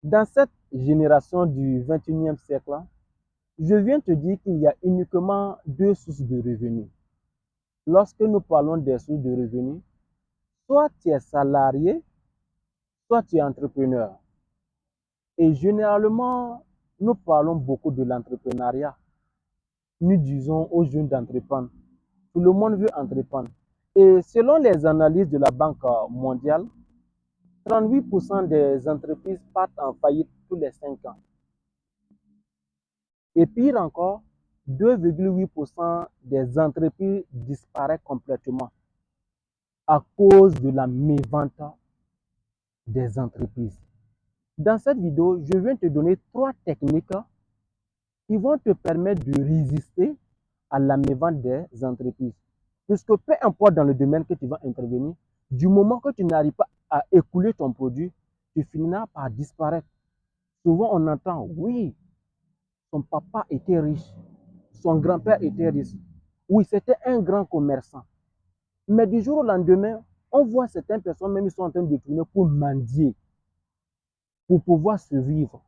Dans cette génération du 21e siècle, je viens te dire qu'il y a uniquement deux sources de revenus. Lorsque nous parlons des sources de revenus, soit tu es salarié, soit tu es entrepreneur. Et généralement, nous parlons beaucoup de l'entrepreneuriat. Nous disons aux jeunes d'entreprendre. Tout le monde veut entreprendre. Et selon les analyses de la Banque mondiale, 38% des entreprises partent en faillite tous les 5 ans. Et pire encore, 2,8% des entreprises disparaissent complètement à cause de la mévente des entreprises. Dans cette vidéo, je viens te donner 3 techniques qui vont te permettre de résister à la mévente des entreprises. Puisque peu importe dans le domaine que tu vas intervenir, du moment que tu n'arrives pas à écouler ton produit, tu finiras par disparaître. Souvent, on entend, oui, son papa était riche, son grand-père était riche. Oui, c'était un grand commerçant. Mais du jour au lendemain, on voit certaines personnes, même ils sont en train de tourner pour mendier, pour pouvoir survivre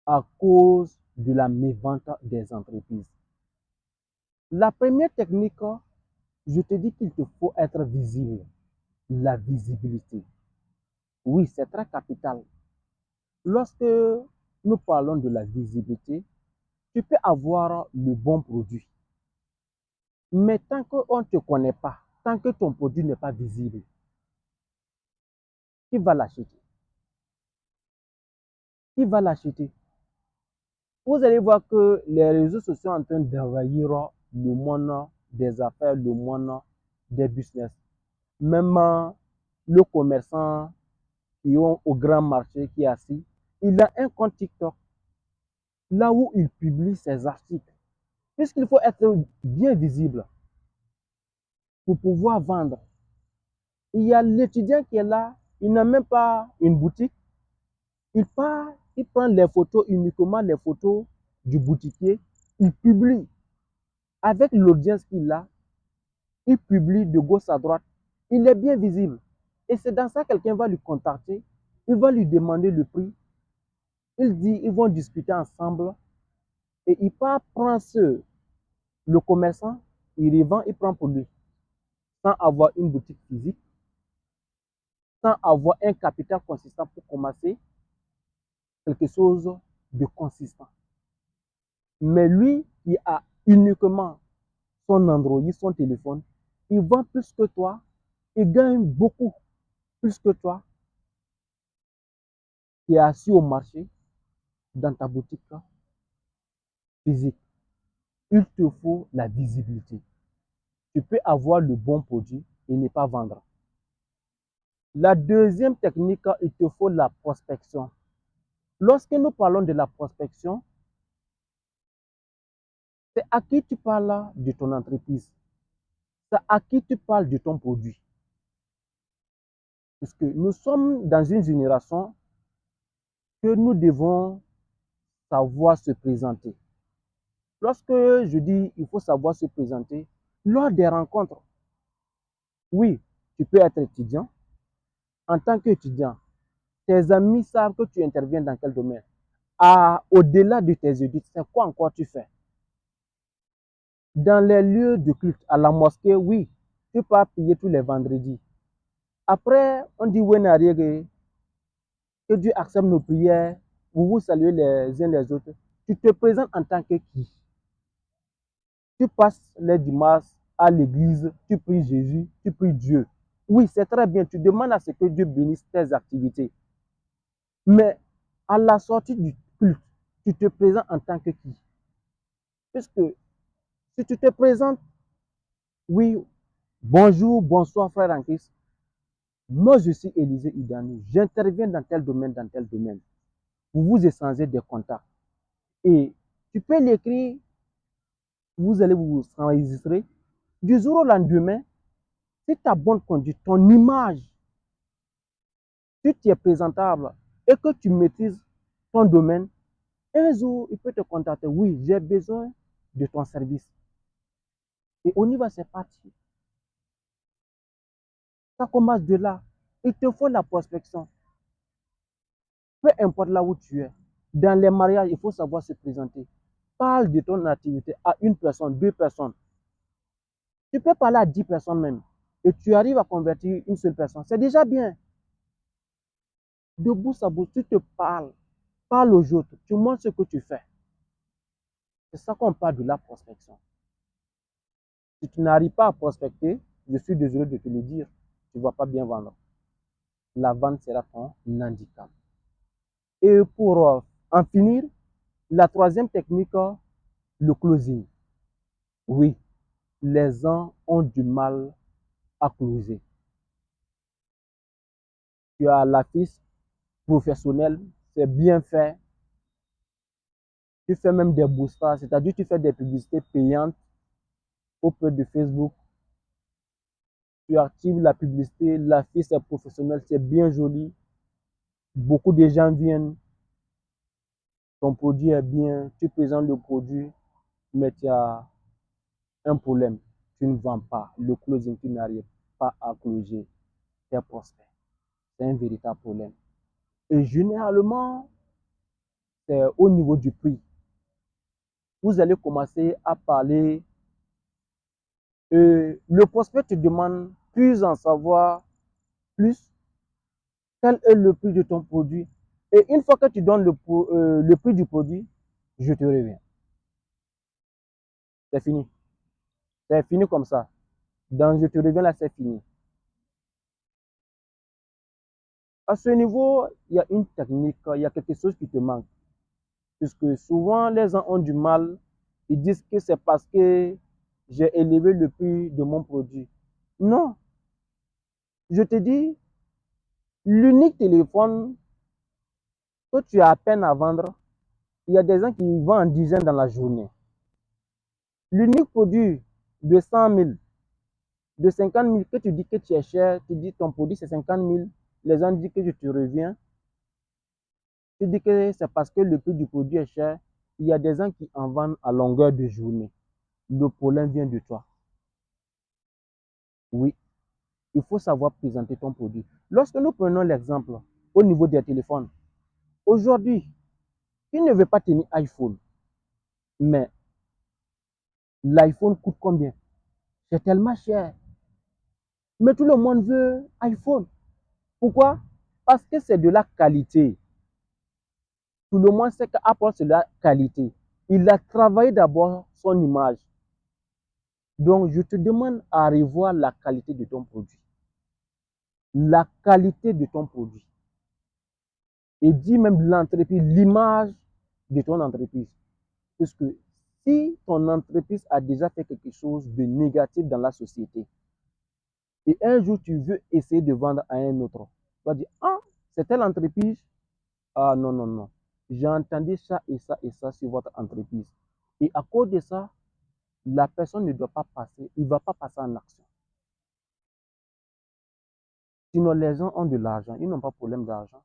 à cause de la mévente des entreprises. La première technique, je te dis qu'il te faut être visible. La visibilité. Oui, c'est très capital. Lorsque nous parlons de la visibilité, tu peux avoir le bon produit. Mais tant qu'on ne te connaît pas, tant que ton produit n'est pas visible, qui va l'acheter? Qui va l'acheter? Vous allez voir que les réseaux sociaux sont en train d'envahir le monde des affaires, le monde des business. Même le commerçant qui est au grand marché, qui est assis, il a un compte TikTok, là où il publie ses articles. Puisqu'il faut être bien visible pour pouvoir vendre. Il y a l'étudiant qui est là, il n'a même pas une boutique. Il part, il prend les photos, uniquement les photos du boutiquier, il publie avec l'audience qu'il a, il publie de gauche à droite, il est bien visible. Et c'est dans ça que quelqu'un va lui contacter, il va lui demander le prix, il dit, ils vont discuter ensemble, et il part prendre le commerçant, il revend, il prend pour lui, sans avoir une boutique physique, sans avoir un capital consistant pour commencer quelque chose de consistant. Mais lui qui a uniquement son Android, son téléphone, il vend plus que toi, il gagne beaucoup plus que toi qui est assis au marché dans ta boutique physique. Il te faut la visibilité. Tu peux avoir le bon produit et ne pas vendre. La deuxième technique, il te faut la prospection. Lorsque nous parlons de la prospection, c'est à qui tu parles de ton entreprise. C'est à qui tu parles de ton produit. Parce que nous sommes dans une génération que nous devons savoir se présenter. Lorsque je dis il faut savoir se présenter, lors des rencontres, oui, tu peux être étudiant. En tant qu'étudiant, tes amis savent que tu interviens dans quel domaine. Au-delà de tes études, c'est quoi encore tu fais? Dans les lieux de culte, à la mosquée, oui, tu peux prier tous les vendredis. Après, on dit que Dieu accepte nos prières, vous vous saluez les uns les autres. Tu te présentes en tant que qui? Tu passes les dimanches à l'église, tu pries Jésus, tu pries Dieu. Oui, c'est très bien, tu demandes à ce que Dieu bénisse tes activités. Mais à la sortie du culte, tu te présentes en tant que qui? Puisque si tu te présentes, oui, bonjour, bonsoir frère en Christ, moi je suis Élisée Idani, j'interviens dans tel domaine, dans tel domaine. Vous vous échangez des contacts. Et tu peux l'écrire, vous allez vous enregistrer. Du jour au lendemain, si ta bonne conduite, ton image, si tu es présentable et que tu maîtrises ton domaine, un jour, il peut te contacter. Oui, j'ai besoin de ton service. Et on y va, c'est parti. Ça commence de là. Il te faut la prospection. peu importe là où tu es, dans les mariages, il faut savoir se présenter. Parle de ton activité à une personne, deux personnes. Tu peux parler à 10 personnes même. Et tu arrives à convertir une seule personne. C'est déjà bien. De bouche à bouche, tu te parles. Parle aux autres. Tu montres ce que tu fais. C'est ça qu'on parle de la prospection. Si tu n'arrives pas à prospecter, je suis désolé de te le dire, tu ne vas pas bien vendre. La vente sera ton handicap. Et pour en finir, la troisième technique, le closing. Oui, les gens ont du mal à closer. Tu as l'affiche professionnelle, c'est bien fait. Tu fais même des boosters, c'est-à-dire tu fais des publicités payantes auprès de Facebook. Tu actives la publicité, l'affiche est professionnelle, c'est bien joli. Beaucoup de gens viennent, ton produit est bien, tu présentes le produit, mais tu as un problème. Tu ne vends pas. Le closing, tu n'arrives pas à closer tes prospects. C'est un véritable problème. Et généralement, c'est au niveau du prix. Vous allez commencer à parler. Le prospect te demande plus en savoir plus. Quel est le prix de ton produit? Et une fois que tu donnes le prix du produit, je te reviens. C'est fini. C'est fini comme ça. Donc, je te reviens là, c'est fini. À ce niveau, il y a une technique, il y a quelque chose qui te manque. Puisque souvent, les gens ont du mal. Ils disent que c'est parce que j'ai élevé le prix de mon produit. Non. Je te dis, l'unique téléphone que tu as à peine à vendre, il y a des gens qui vendent en dizaines dans la journée. L'unique produit de 100 000, de 50 000 que tu dis que tu es cher, tu dis ton produit c'est 50 000, les gens disent que je te reviens, tu dis que c'est parce que le prix du produit est cher, il y a des gens qui en vendent à longueur de journée. Le problème vient de toi. Oui, il faut savoir présenter ton produit. Lorsque nous prenons l'exemple au niveau des téléphones, aujourd'hui, tu ne veux pas tenir iPhone, mais l'iPhone coûte combien? C'est tellement cher. Mais tout le monde veut iPhone. Pourquoi? Parce que c'est de la qualité. Tout le monde sait qu'Apple, c'est de la qualité. Il a travaillé d'abord son image. Donc, je te demande à revoir la qualité de ton produit. La qualité de ton produit. Et dis même l'entreprise, l'image de ton entreprise. Parce que si ton entreprise a déjà fait quelque chose de négatif dans la société, et un jour tu veux essayer de vendre à un autre, tu vas dire, ah, c'est telle entreprise. Ah non, non, non. J'ai entendu ça et ça et ça sur votre entreprise. Et à cause de ça, la personne ne doit pas passer, il ne va pas passer en action. Sinon, les gens ont de l'argent, ils n'ont pas de problème d'argent.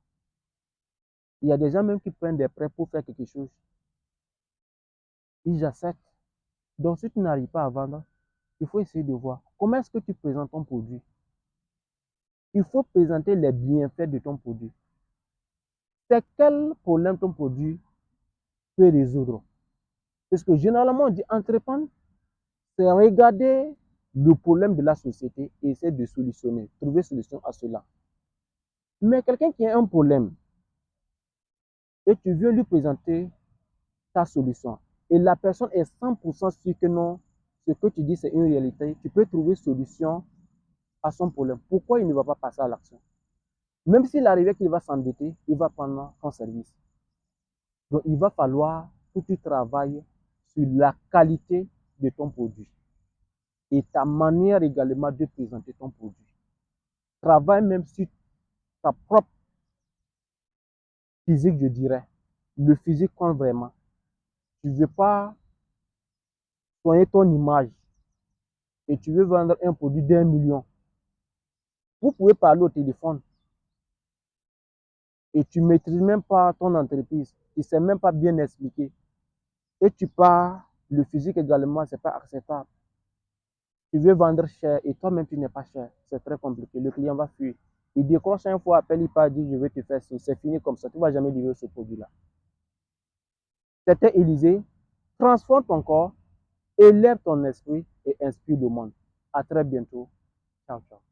Il y a des gens même qui prennent des prêts pour faire quelque chose. Ils acceptent. Donc, si tu n'arrives pas à vendre, il faut essayer de voir comment est-ce que tu présentes ton produit. Il faut présenter les bienfaits de ton produit. C'est quel problème ton produit peut résoudre. Parce que généralement, on dit entreprendre, c'est regarder le problème de la société et essayer de solutionner, trouver solution à cela. Mais quelqu'un qui a un problème et tu veux lui présenter ta solution et la personne est 100% sûre que non, ce que tu dis c'est une réalité, tu peux trouver solution à son problème. Pourquoi il ne va pas passer à l'action? Même s'il arrivait qu'il va s'endetter, il va prendre ton service. Donc il va falloir que tu travailles sur la qualité de ton produit et ta manière également de présenter ton produit. Travaille même sur ta propre physique, je dirais. Le physique compte vraiment. Tu ne veux pas soigner ton image et tu veux vendre un produit d'1 million. Vous pouvez parler au téléphone et tu ne maîtrises même pas ton entreprise. Tu ne sais même pas bien expliquer. Et tu pars, le physique également, ce n'est pas acceptable. Tu veux vendre cher et toi-même tu n'es pas cher. C'est très compliqué. Le client va fuir. Il décroche un fois, appelle, il part, dit je vais te faire ci, c'est fini comme ça, tu ne vas jamais livrer ce produit-là. C'était Élysée, transforme ton corps, élève ton esprit et inspire le monde. À très bientôt. Ciao, ciao.